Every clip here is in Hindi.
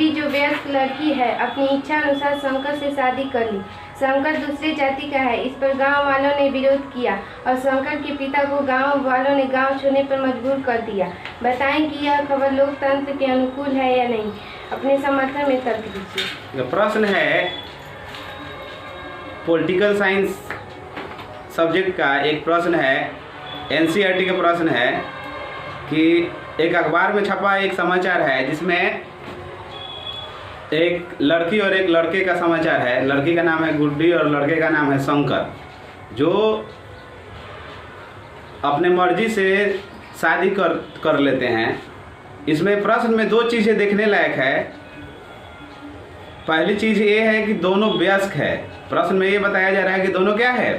दूसरी जो वयस्क लड़की है अपनी इच्छा अनुसार शंकर से शादी कर ली। शंकर दूसरी जाति का है। इस पर गांव वालों ने विरोध किया और शंकर के पिता को गांव वालों ने गांव छोड़ने पर मजबूर कर दिया। बताएं कि यह खबर लोकतंत्र के अनुकूल है या नहीं। अपने समर्थन में तर्क दीजिए। प्रश्न है पॉलिटिकल साइंस सब्जेक्ट का एक प्रश्न है, एनसीईआरटी का प्रश्न है कि एक अखबार में छपा एक समाचार है जिसमें एक लड़की और एक लड़के का समाचार है। लड़की का नाम है गुड्डी और लड़के का नाम है शंकर, जो अपने मर्जी से शादी कर लेते हैं। इसमें प्रश्न में दो चीज़ें देखने लायक है। पहली चीज़ ये है कि दोनों वयस्क है। प्रश्न में ये बताया जा रहा है कि दोनों क्या है,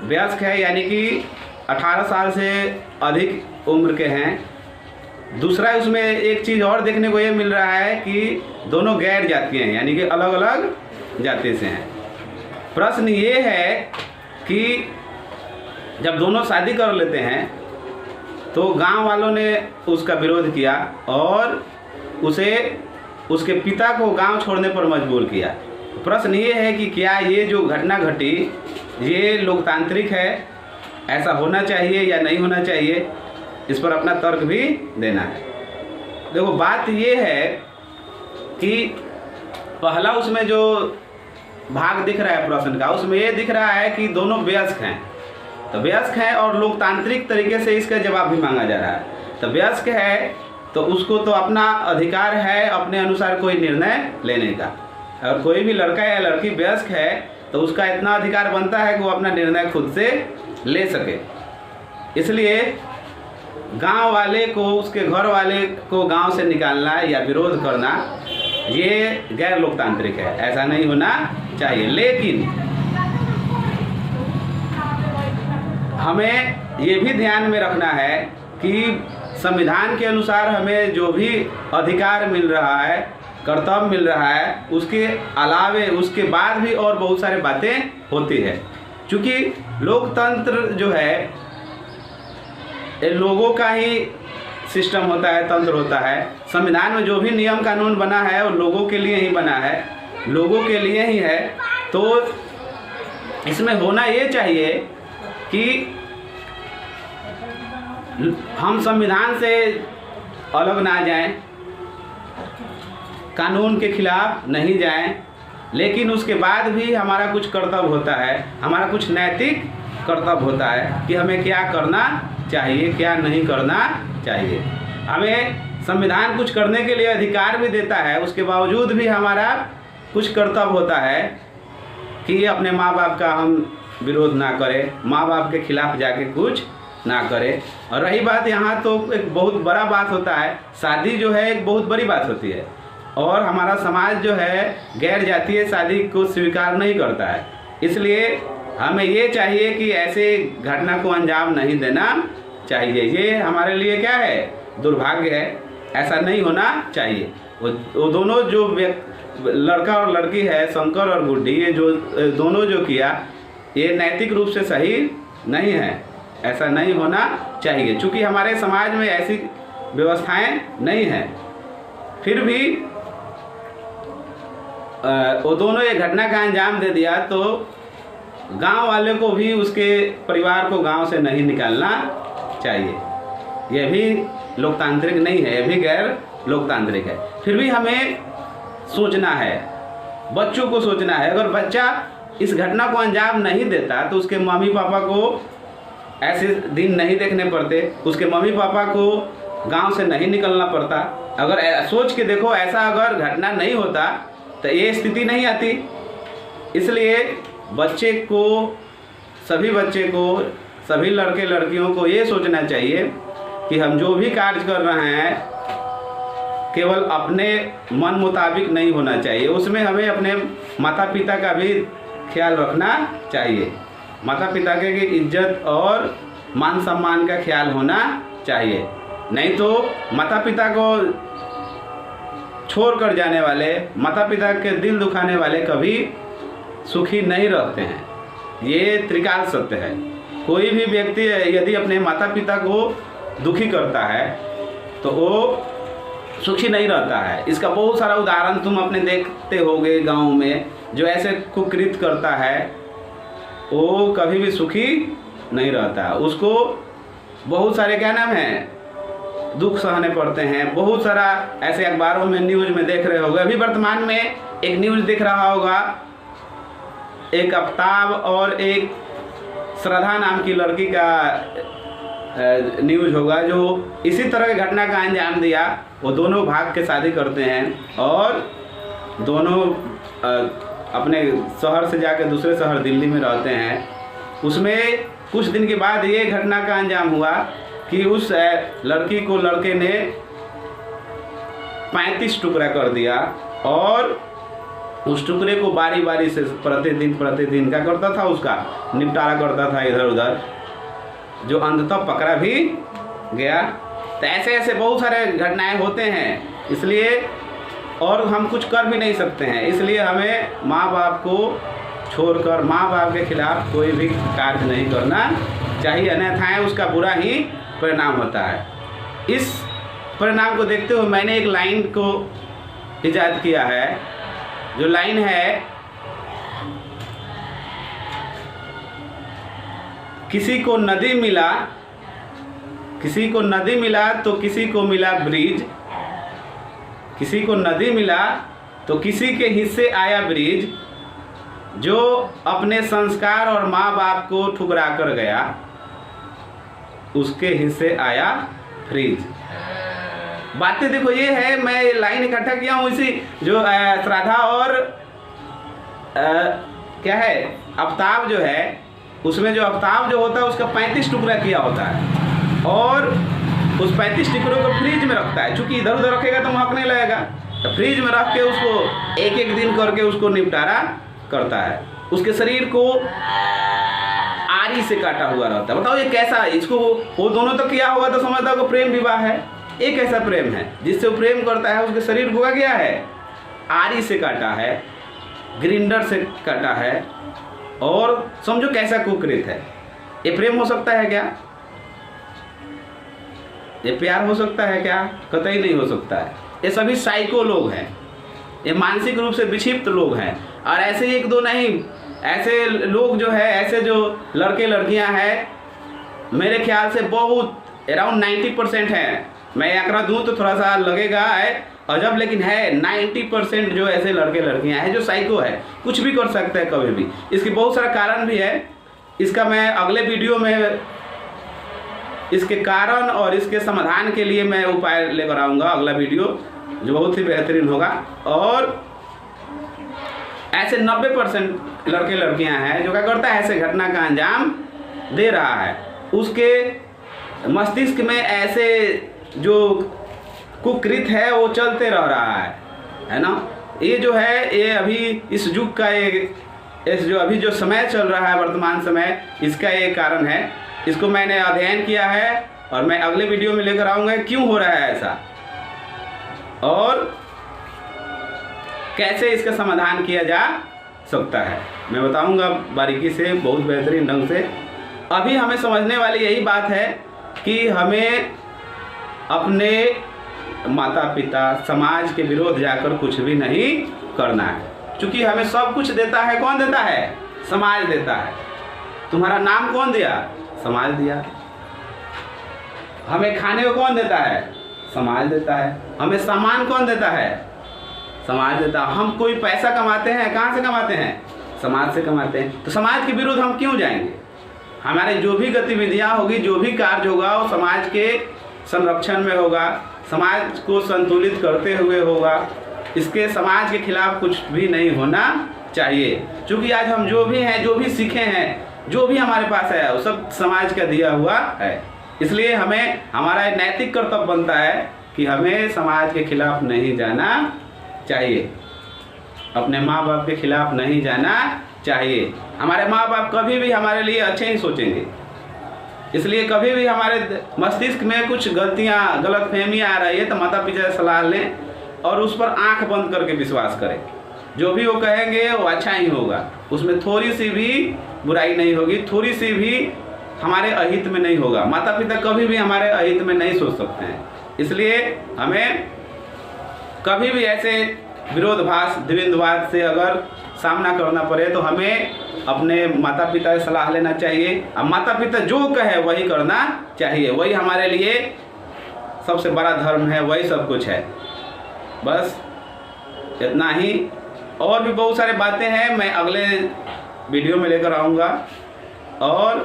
वयस्क है, यानी कि 18 साल से अधिक उम्र के हैं। दूसरा उसमें एक चीज़ और देखने को ये मिल रहा है कि दोनों गैर जातीय हैं, यानी कि अलग अलग जाति से हैं। प्रश्न ये है कि जब दोनों शादी कर लेते हैं तो गांव वालों ने उसका विरोध किया और उसे उसके पिता को गांव छोड़ने पर मजबूर किया। प्रश्न ये है कि क्या ये जो घटना घटी ये लोकतांत्रिक है, ऐसा होना चाहिए या नहीं होना चाहिए, इस पर अपना तर्क भी देना है। देखो बात ये है कि पहला उसमें जो भाग दिख रहा है प्रश्न का, उसमें ये दिख रहा है कि दोनों वयस्क हैं। तो वयस्क हैं और लोकतांत्रिक तरीके से इसका जवाब भी मांगा जा रहा है। तो वयस्क है तो उसको तो अपना अधिकार है अपने अनुसार कोई निर्णय लेने का। और कोई भी लड़का या लड़की वयस्क है तो उसका इतना अधिकार बनता है कि वो अपना निर्णय खुद से ले सके। इसलिए गांव वाले को, उसके घर वाले को गांव से निकालना या विरोध करना ये गैर लोकतांत्रिक है, ऐसा नहीं होना चाहिए। लेकिन हमें ये भी ध्यान में रखना है कि संविधान के अनुसार हमें जो भी अधिकार मिल रहा है, कर्तव्य मिल रहा है, उसके अलावे उसके बाद भी और बहुत सारी बातें होती है। क्योंकि लोकतंत्र जो है ये लोगों का ही सिस्टम होता है, तंत्र होता है। संविधान में जो भी नियम कानून बना है वो लोगों के लिए ही बना है, लोगों के लिए ही है। तो इसमें होना ये चाहिए कि हम संविधान से अलग ना जाएं, कानून के खिलाफ नहीं जाएं, लेकिन उसके बाद भी हमारा कुछ कर्तव्य होता है, हमारा कुछ नैतिक कर्तव्य होता है कि हमें क्या करना चाहिए, क्या नहीं करना चाहिए। हमें संविधान कुछ करने के लिए अधिकार भी देता है, उसके बावजूद भी हमारा कुछ कर्तव्य होता है कि अपने माँ बाप का हम विरोध ना करें, माँ बाप के खिलाफ जाके कुछ ना करें। और रही बात यहाँ, तो एक बहुत बड़ा बात होता है, शादी जो है एक बहुत बड़ी बात होती है और हमारा समाज जो है गैर जातीय शादी को स्वीकार नहीं करता है। इसलिए हमें ये चाहिए कि ऐसे घटना को अंजाम नहीं देना चाहिए। ये हमारे लिए क्या है, दुर्भाग्य है, ऐसा नहीं होना चाहिए। वो दोनों जो लड़का और लड़की है, शंकर और गुड्डी, ये जो दोनों जो किया ये नैतिक रूप से सही नहीं है, ऐसा नहीं होना चाहिए। चूँकि हमारे समाज में ऐसी व्यवस्थाएं नहीं हैं, फिर भी वो दोनों ये घटना का अंजाम दे दिया तो गांव वाले को भी उसके परिवार को गांव से नहीं निकालना चाहिए। यह भी लोकतांत्रिक नहीं है, यह भी गैर लोकतांत्रिक है। फिर भी हमें सोचना है, बच्चों को सोचना है। अगर बच्चा इस घटना को अंजाम नहीं देता तो उसके मम्मी पापा को ऐसे दिन नहीं देखने पड़ते, उसके मम्मी पापा को गांव से नहीं निकलना पड़ता। अगर सोच के देखो, ऐसा अगर घटना नहीं होता तो ये स्थिति नहीं आती। इसलिए बच्चे को, सभी बच्चे को, सभी लड़के लड़कियों को ये सोचना चाहिए कि हम जो भी कार्य कर रहे हैं केवल अपने मन मुताबिक नहीं होना चाहिए, उसमें हमें अपने माता पिता का भी ख्याल रखना चाहिए। माता पिता के इज्जत और मान सम्मान का ख्याल होना चाहिए। नहीं तो माता पिता को छोड़ कर जाने वाले, माता पिता के दिल दुखाने वाले कभी सुखी नहीं रहते हैं। ये त्रिकाल सत्य है। कोई भी व्यक्ति यदि अपने माता पिता को दुखी करता है तो वो सुखी नहीं रहता है। इसका बहुत सारा उदाहरण तुम अपने देखते होगे गांव में। जो ऐसे कुकृत करता है वो कभी भी सुखी नहीं रहता। उसको बहुत सारे क्या नाम है दुख सहने पड़ते हैं। बहुत सारा ऐसे अखबारों में न्यूज़ में देख रहे होगे। अभी वर्तमान में एक न्यूज़ दिख रहा होगा, एक आफ्ताब और एक श्रद्धा नाम की लड़की का न्यूज़ होगा, जो इसी तरह की घटना का अंजाम दिया। वो दोनों भाग के शादी करते हैं और दोनों अपने शहर से जाकर दूसरे शहर दिल्ली में रहते हैं। उसमें कुछ दिन के बाद ये घटना का अंजाम हुआ कि उस लड़की को लड़के ने 35 टुकड़ा कर दिया और उस टुकड़े को बारी बारी से प्रतिदिन क्या करता था, उसका निपटारा करता था इधर उधर, जो अंततः पकड़ा भी गया। तो ऐसे ऐसे बहुत सारे घटनाएं होते हैं। इसलिए और हम कुछ कर भी नहीं सकते हैं। इसलिए हमें माँ बाप को छोड़कर माँ बाप के खिलाफ कोई भी कार्य नहीं करना चाहिए, अन्यथा उसका बुरा ही परिणाम होता है। इस परिणाम को देखते हुए मैंने एक लाइन को इजाद किया है, जो लाइन है, किसी को नदी मिला तो किसी को मिला ब्रिज, किसी को नदी मिला तो किसी के हिस्से आया ब्रिज, जो अपने संस्कार और माँ बाप को ठुकरा कर गया उसके हिस्से आया फ्रिज। बातें देखो ये है, मैं लाइन इकट्ठा किया हूँ इसी जो श्राद्धा और क्या है आफ्ताब जो है, उसमें जो आफ्ताब जो होता है उसका 35 टुकड़ा किया होता है और उस 35 टुकड़ों को फ्रिज में रखता है। चूँकि इधर उधर रखेगा तो महकने लगेगा, तो फ्रिज में रख के उसको एक एक दिन करके उसको निपटारा करता है। उसके शरीर को आरी से काटा हुआ रहता है। बताओ ये कैसा, इसको वो दोनों तो किया होगा तो समझता होगा प्रेम विवाह है। एक ऐसा प्रेम है जिससे वो प्रेम करता है, उसके शरीर को क्या है आरी से काटा है, ग्रिंडर से काटा है, और समझो कैसा कुकृत है। ये प्रेम हो सकता है क्या? ये प्यार हो सकता है क्या? कतई नहीं हो सकता है। ये सभी साइको लोग हैं, ये मानसिक रूप से विक्षिप्त लोग हैं। और ऐसे एक दो नहीं, ऐसे लोग जो है, ऐसे जो लड़के लड़कियां हैं, मेरे ख्याल से बहुत अराउंड 90% हैं। मैं आंकड़ा दूं तो थोड़ा सा लगेगा अजब, लेकिन है 90% जो ऐसे लड़के लड़कियां हैं जो साइको है, कुछ भी कर सकते हैं कभी भी। इसके बहुत सारा कारण भी है। इसका मैं अगले वीडियो में इसके कारण और इसके समाधान के लिए मैं उपाय लेकर आऊँगा, अगला वीडियो जो बहुत ही बेहतरीन होगा। और ऐसे 90% लड़के लड़कियां हैं जो क्या करता है, ऐसे घटना का अंजाम दे रहा है। उसके मस्तिष्क में ऐसे जो कुकृत है वो चलते रह रहा है ना। ये जो है, ये अभी इस युग का अभी जो समय चल रहा है, वर्तमान समय, इसका ये कारण है। इसको मैंने अध्ययन किया है और मैं अगले वीडियो में लेकर आऊँगा क्यों हो रहा है ऐसा और कैसे इसका समाधान किया जा सकता है, मैं बताऊंगा बारीकी से, बहुत बेहतरीन ढंग से। अभी हमें समझने वाली यही बात है कि हमें अपने माता पिता समाज के विरोध जाकर कुछ भी नहीं करना है, क्योंकि हमें सब कुछ देता है। कौन देता है? समाज देता है। तुम्हारा नाम कौन दिया? समाज दिया। हमें खाने को कौन देता है? समाज देता है। हमें सामान कौन देता है? समाज देता है। हम कोई पैसा कमाते हैं, कहाँ से कमाते हैं? समाज से कमाते हैं। तो समाज के विरुद्ध हम क्यों जाएंगे? हमारे जो भी गतिविधियाँ होगी, जो भी कार्य होगा, वो समाज के संरक्षण में होगा, समाज को संतुलित करते हुए होगा। इसके समाज के खिलाफ कुछ भी नहीं होना चाहिए, क्योंकि आज हम जो भी हैं, जो भी सीखे हैं, जो भी हमारे पास है, वो सब समाज का दिया हुआ है। इसलिए हमें हमारा नैतिक कर्तव्य बनता है कि हमें समाज के खिलाफ नहीं जाना चाहिए, अपने माँ बाप के खिलाफ नहीं जाना चाहिए। हमारे माँ बाप कभी भी हमारे लिए अच्छे ही सोचेंगे, इसलिए कभी भी हमारे मस्तिष्क में कुछ गलतियाँ, गलतफहमियाँ आ रही है तो माता पिता से सलाह लें और उस पर आंख बंद करके विश्वास करें। जो भी वो कहेंगे वो अच्छा ही होगा, उसमें थोड़ी सी भी बुराई नहीं होगी, थोड़ी सी भी हमारे अहित में नहीं होगा। माता पिता कभी भी हमारे अहित में नहीं सोच सकते हैं। इसलिए हमें कभी भी ऐसे विरोधाभास द्वंद्ववाद से अगर सामना करना पड़े तो हमें अपने माता पिता से सलाह लेना चाहिए। और माता पिता जो कहे वही करना चाहिए, वही हमारे लिए सबसे बड़ा धर्म है, वही सब कुछ है। बस इतना ही। और भी बहुत सारे बातें हैं, मैं अगले वीडियो में लेकर आऊँगा। और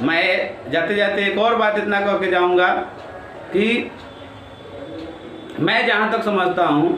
मैं जाते जाते एक और बात इतना करके जाऊँगा कि मैं जहाँ तक समझता हूँ